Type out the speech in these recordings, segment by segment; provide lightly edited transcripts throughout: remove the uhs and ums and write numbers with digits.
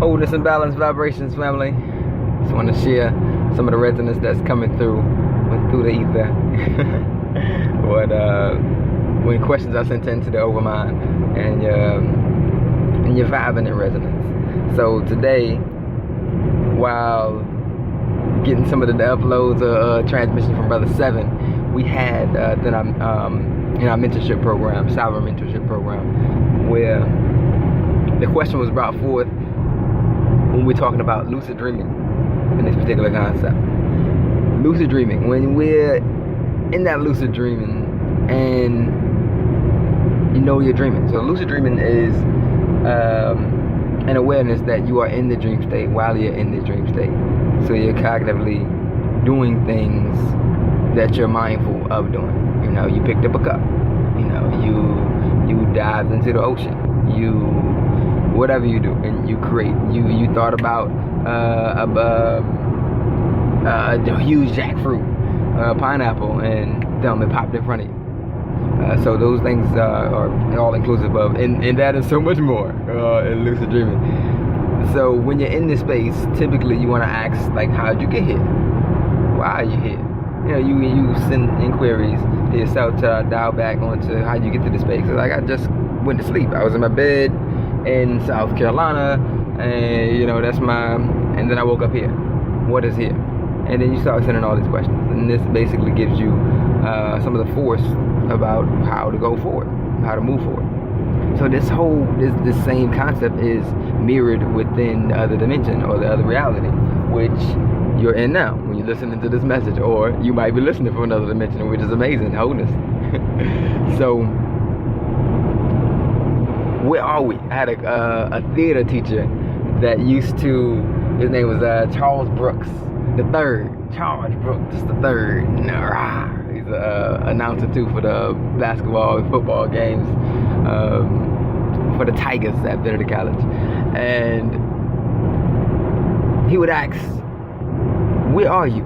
Wholeness and balance vibrations, family. Just want to share some of the resonance that's coming through the ether. When questions are sent into the Overmind and you're vibing in resonance. So today, while getting some of the uploads or transmission from Brother Seven, we had in our mentorship program, Sovereign Mentorship Program, where the question was brought forth when we're talking about lucid dreaming in this particular concept. Lucid dreaming, when we're in that lucid dreaming and you know you're dreaming. So lucid dreaming is an awareness that you are in the dream state while you're in the dream state. So you're cognitively doing things that you're mindful of doing. You know, you picked up a cup. You know, you dived into the ocean. Whatever you do, and you create. You thought about a huge jackfruit, pineapple, and it popped in front of you. So those things are all inclusive of, and that is so much more in lucid dreaming. So when you're in this space, typically you want to ask, like, how'd you get here? Why are you here? You know, you send inquiries to yourself to dial back onto how you get to this space. Like, I just went to sleep. I was in my bed in South Carolina, and you know, and then I woke up here. What is here? And then you start sending all these questions, and this basically gives you some of the force about how to go forward, how to move forward. So this same concept is mirrored within the other dimension or the other reality, which you're in now when you're listening to this message, or you might be listening from another dimension, which is amazing. Wholeness. So where are we? I had a theater teacher that used to, his name was Charles Brooks the Third. Charles Brooks the Third. He's an announcer too for the basketball and football games for the Tigers at Benedict College. And he would ask, where are you?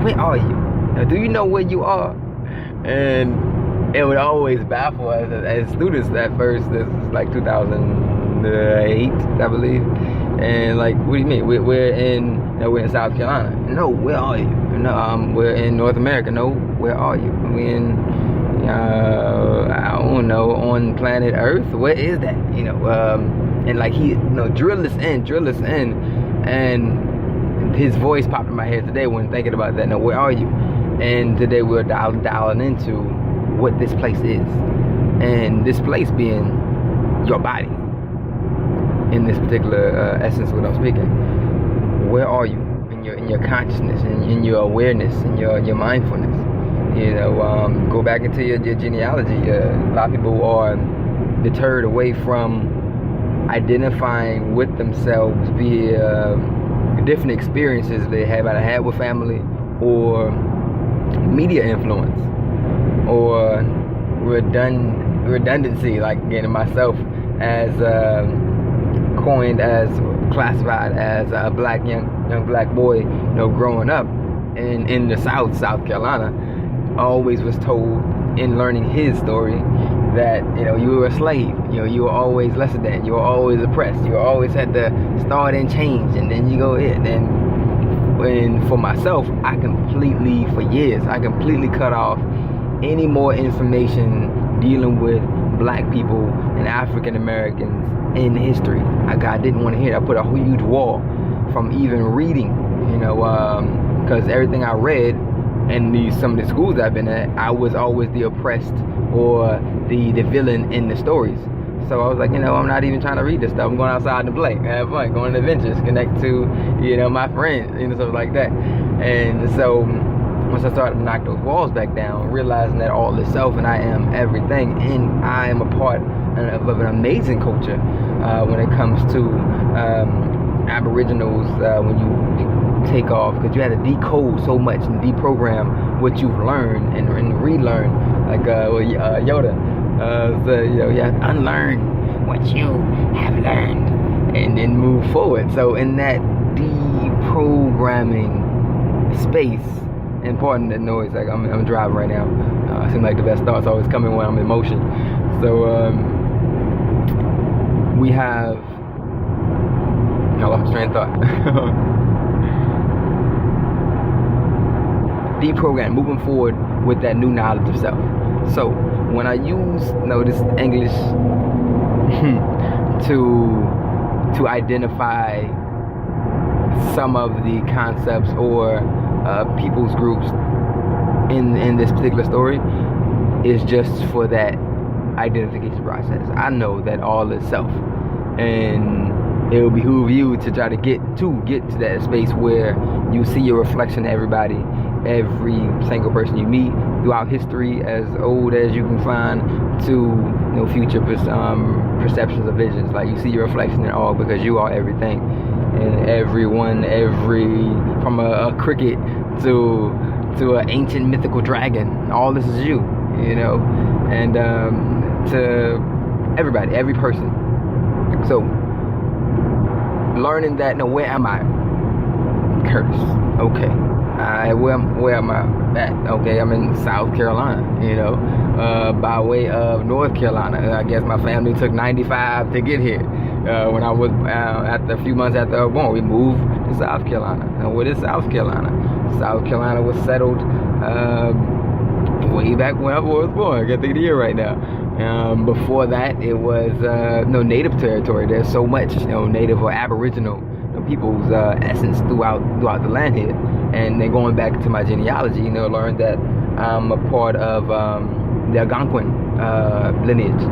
Where are you? Now, do you know where you are? And it would always baffle us as students at first. This is like 2008, I believe. And like, what do you mean? We're in South Carolina. No, where are you? No, we're in North America. No, where are you? We're in, I don't know, on planet Earth. Where is that? You know, and like he, drill this in, and his voice popped in my head today when thinking about that. Now, where are you? And today we're dialing into what this place is, and this place being your body. In this particular essence, what I'm speaking, where are you in your consciousness, in your awareness, in your mindfulness? You know, go back into your genealogy. A lot of people are deterred away from identifying with themselves via different experiences they have either had with family or media influence or redundancy, like getting myself as coined as classified as a black young black boy, growing up in the South Carolina. Always was told in learning his story that you were a slave, you were always less than, you were always oppressed, you always had to start and change, and then you go in. And for myself, for years I completely cut off any more information dealing with black people and African Americans in history. I didn't want to hear it. I put a huge wall from even reading, because everything I read and some of the schools I've been at, I was always the oppressed or the villain in the stories. So I was like, I'm not even trying to read this stuff. I'm going outside to play, have fun, go on adventures, connect to, my friends, stuff like that. And so once I started to knock those walls back down, realizing that all is self and I am everything, and I am a part of an amazing culture when it comes to Aboriginals, when you take off, because you had to decode so much and deprogram what you've learned and relearn, like Yoda. So you have to unlearn what you have learned and then move forward. So in that deprogramming space, and pardon the noise, like I'm driving right now. It seems like the best thoughts always coming when I'm in motion. So we have lost train of thought. Deprogram, moving forward with that new knowledge of self. So when I use this English to identify some of the concepts or people's groups in this particular story, is just for that identification process. I know that all is self, and it will behoove you to try to get to that space where you see your reflection of everybody, every single person you meet throughout history, as old as you can find, to future perceptions of visions. Like, you see your reflection in all, because you are everything and everyone, from a cricket to an ancient mythical dragon. All this is you, and to everybody, every person. So learning that, where am I? Curtis. Okay. Where am I at? Okay, I'm in South Carolina, by way of North Carolina. I guess my family took 95 to get here. When I was, after a few months after I was born, we moved to South Carolina. And what is South Carolina? South Carolina was settled way back when I was born. I can't think of the year right now. Before that, it was native territory. There's so much, native or aboriginal people's essence throughout the land here. And then going back to my genealogy, learned that I'm a part of the Algonquin lineage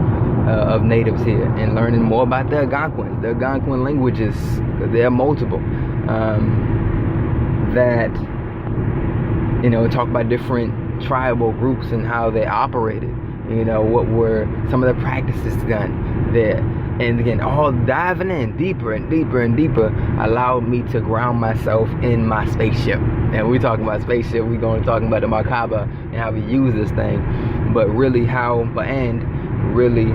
of natives here, and learning more about the Algonquin languages, because there are multiple, that talk about different tribal groups and how they operated, what were some of the practices done there. And again, all diving in deeper and deeper and deeper allowed me to ground myself in my spaceship. And we're talking about spaceship, we're going to talk about the Merkaba and how we use this thing, but really really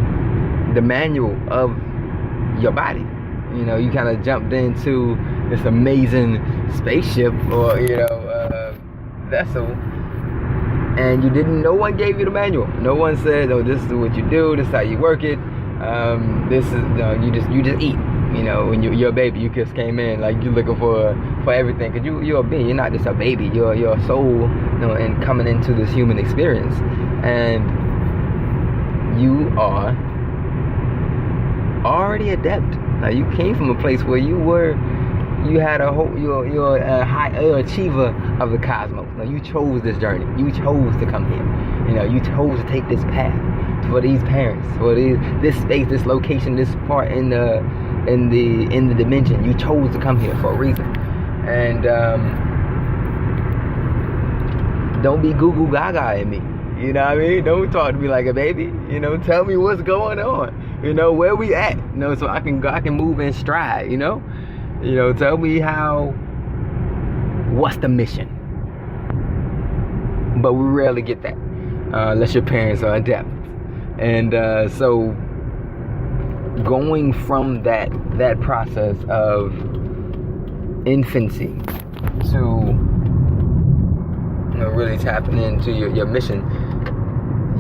the manual of your body. You kind of jumped into this amazing spaceship or vessel, and no one gave you the manual. No one said, this is what you do, this is how you work it. This is you just eat. When you're a baby, you just came in like you're looking for everything, because you're a being. You're not just a baby. You're a soul, and coming into this human experience, and you are already adept. Now, you came from a place where you had you're a high achiever of the cosmos. Now, you chose this journey. You chose to come here. You chose to take this path for these parents, for this space, this location, this part in the dimension. You chose to come here for a reason. And don't be goo goo gaga in me. You know what I mean? Don't talk to me like a baby. Tell me what's going on. Where we at. So I can move in stride. Tell me what's the mission. But we rarely get that, unless your parents are adept. And so going from that process of infancy to really tapping into your mission,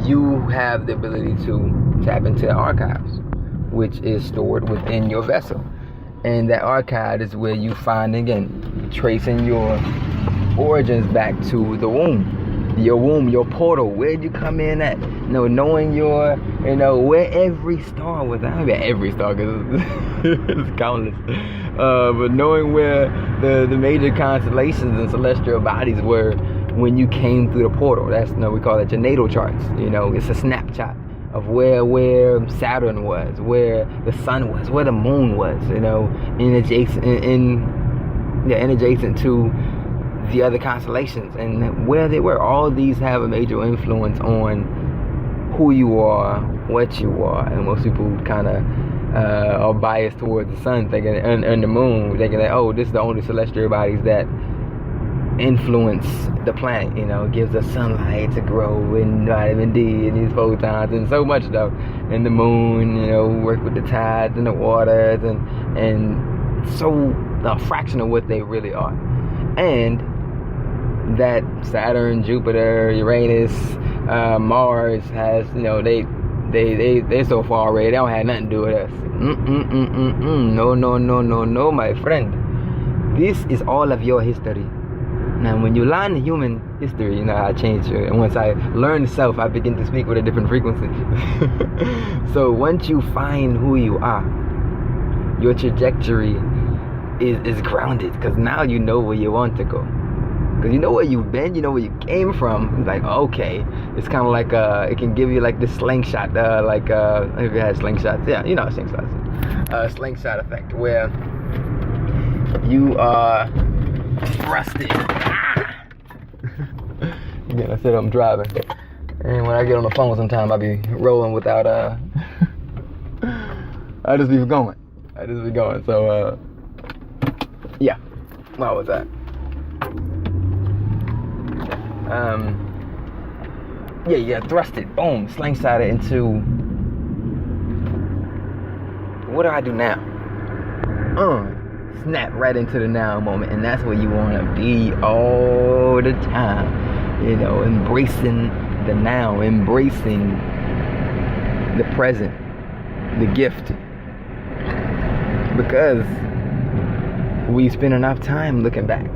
you have the ability to tap into the archives, which is stored within your vessel. And that archive is where you find, again, tracing your origins back to the womb. Your portal, where'd you come in at? Knowing where every star was. I don't know every star, because it's countless. But knowing where the major constellations and celestial bodies were when you came through the portal. That's, we call it your natal charts. It's a snapshot of where Saturn was, where the sun was, where the moon was. Adjacent to the other constellations and where they were. All these have a major influence on who you are, what you are. And most people kind of are biased towards the sun, thinking, and the moon, thinking that, this is the only celestial bodies that influence the planet. It gives us sunlight to grow, and vitamin D and these photons and so much stuff. And the moon, work with the tides and the waters, and so a fraction of what they really are. And that Saturn, Jupiter, Uranus, Mars has, They're so far away. They don't have nothing to do with us. No, my friend. This is all of your history. Now, when you learn human history, I changed it. And once I learned self, I begin to speak with a different frequency. So once you find who you are, your trajectory is grounded, because now you know where you want to go. Because you know where you've been, you know where you came from. It's like, okay, it's kind of like it can give you like this slingshot, if you had slingshots, yeah, you know what slingshots is. Slingshot effect, where you are thrusted. Again, I said I'm driving, and when I get on the phone, sometimes I be rolling without I just be going. So yeah, what was that? Yeah, thrusted, boom, slingshotted into, what do I do now? Snap right into the now moment, and that's where you want to be all the time. Embracing the now, embracing the present, the gift. Because we spend enough time looking back.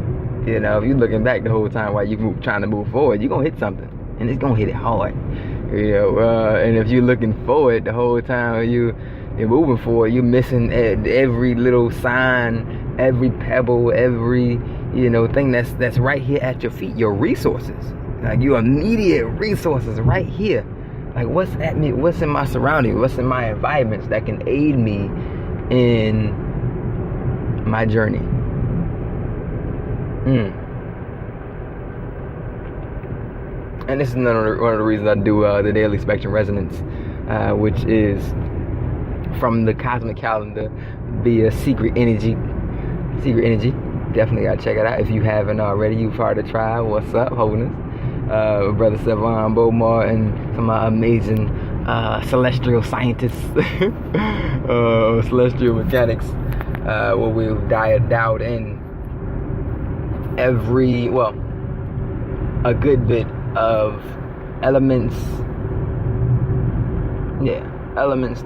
If you're looking back the whole time while you're trying to move forward, you're going to hit something. And it's going to hit it hard. And if you're looking forward the whole time you're moving forward, you're missing every little sign, every pebble, every thing that's right here at your feet, your resources. Like your immediate resources right here. Like what's at me, what's in my surroundings, what's in my environments that can aid me in my journey. And this is one of the reasons I do the Daily Spectrum Resonance, which is from the cosmic calendar via Secret Energy. Definitely gotta check it out if you haven't already. You've heard the tribe. What's up, Wholeness? Brother Savon Beaumont and some amazing celestial scientists, celestial mechanics, where we've dialed in a good bit of elements,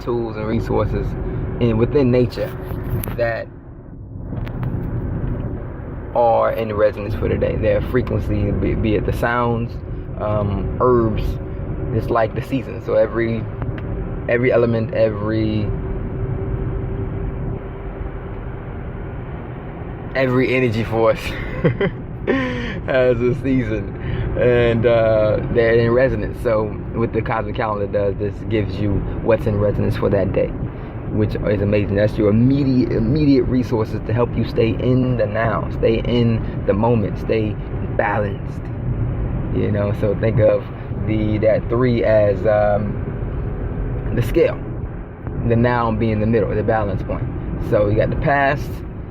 tools, and resources within nature that are in resonance for today. Their frequency, be it the sounds, herbs, it's like the season. So every element, every energy force has a season, and they're in resonance. So what the cosmic calendar does, this gives you what's in resonance for that day, which is amazing. That's your immediate resources to help you stay in the now, stay in the moment, stay balanced. So think of that 3 as the scale, the now being the middle, the balance point. So you got the past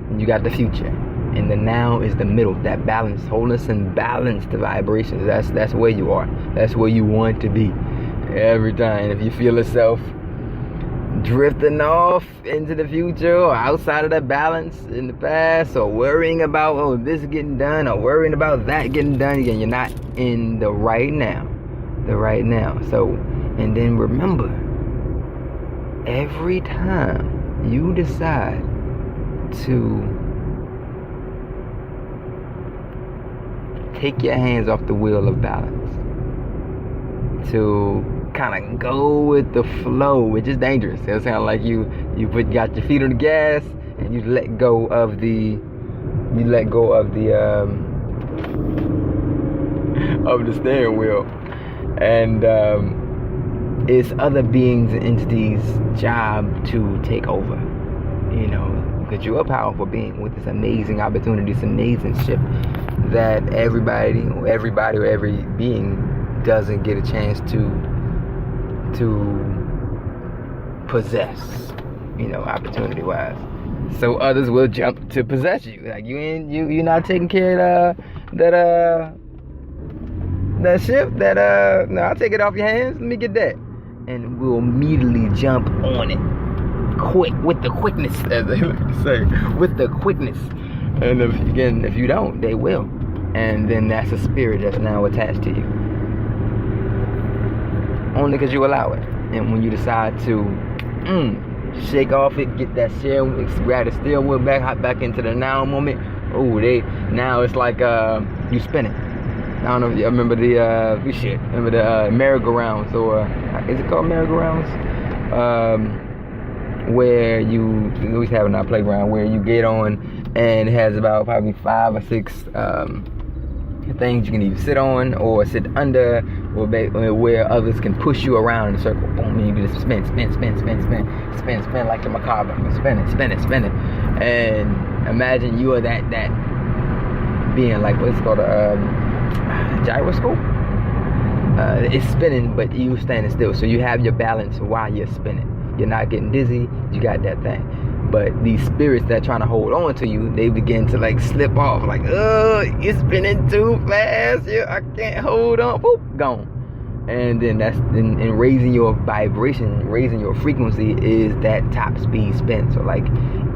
and you got the future, and the now is the middle, that balance, wholeness and balance, the vibrations. That's where you are. That's where you want to be every time. If you feel yourself drifting off into the future or outside of that balance in the past, or worrying about this getting done or worrying about that getting done, again, you're not in the right now. So, and then remember, every time you decide to take your hands off the wheel of balance, to kind of go with the flow, which is dangerous. It sounds like you got your feet on the gas and you let go of the steering wheel, and it's other beings and entities' job to take over. Because you're a powerful being with this amazing opportunity, this amazing shift that everybody or every being doesn't get a chance to possess, opportunity wise. So others will jump to possess you. Like you're not taking care of that ship, no, I'll take it off your hands, let me get that. And we'll immediately jump on it. Quick, with the quickness, as they like to say, with the quickness. And if you don't, they will. And then that's a spirit that's now attached to you. Only because you allow it. And when you decide to shake off it, get that steering wheel, grab the steering wheel back, hop back into the now moment. Now it's like you spinning. I don't know if you remember the merry-go-rounds, or is it called merry-go-rounds? Where you always have in our playground, where you get on and it has about probably 5 or 6 things you can either sit on or sit under, or where others can push you around in a circle. Boom, and you can just spin like the macabre, spin it. And imagine you are that being, like what's called a gyroscope. It's spinning, but you standing still, so you have your balance while you're spinning. You're not getting dizzy. You got that thing. But these spirits that are trying to hold on to you, they begin to like slip off, like, you're spinning too fast. I can't hold on. Boop, gone. And then that's in raising your vibration, raising your frequency is that top speed spin. So like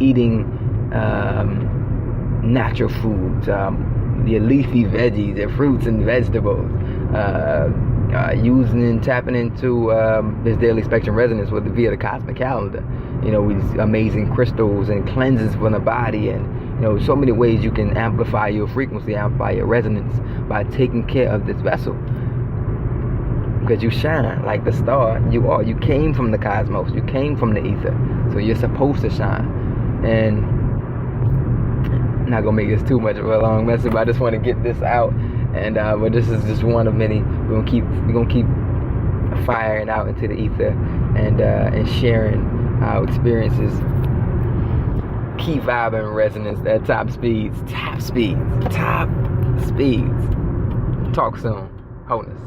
eating natural foods, your leafy veggies, your fruits and vegetables, using and tapping into this daily spectrum resonance via the cosmic calendar. With amazing crystals and cleanses from the body, and so many ways you can amplify your frequency, amplify your resonance by taking care of this vessel. Because you shine like the star you are. You came from the cosmos. You came from the ether. So you're supposed to shine. And I'm not gonna make this too much of a long message, but I just want to get this out. And but this is just one of many. We're gonna keep firing out into the ether and sharing our experiences. Keep vibing resonance at top speeds. Talk soon. Wholeness.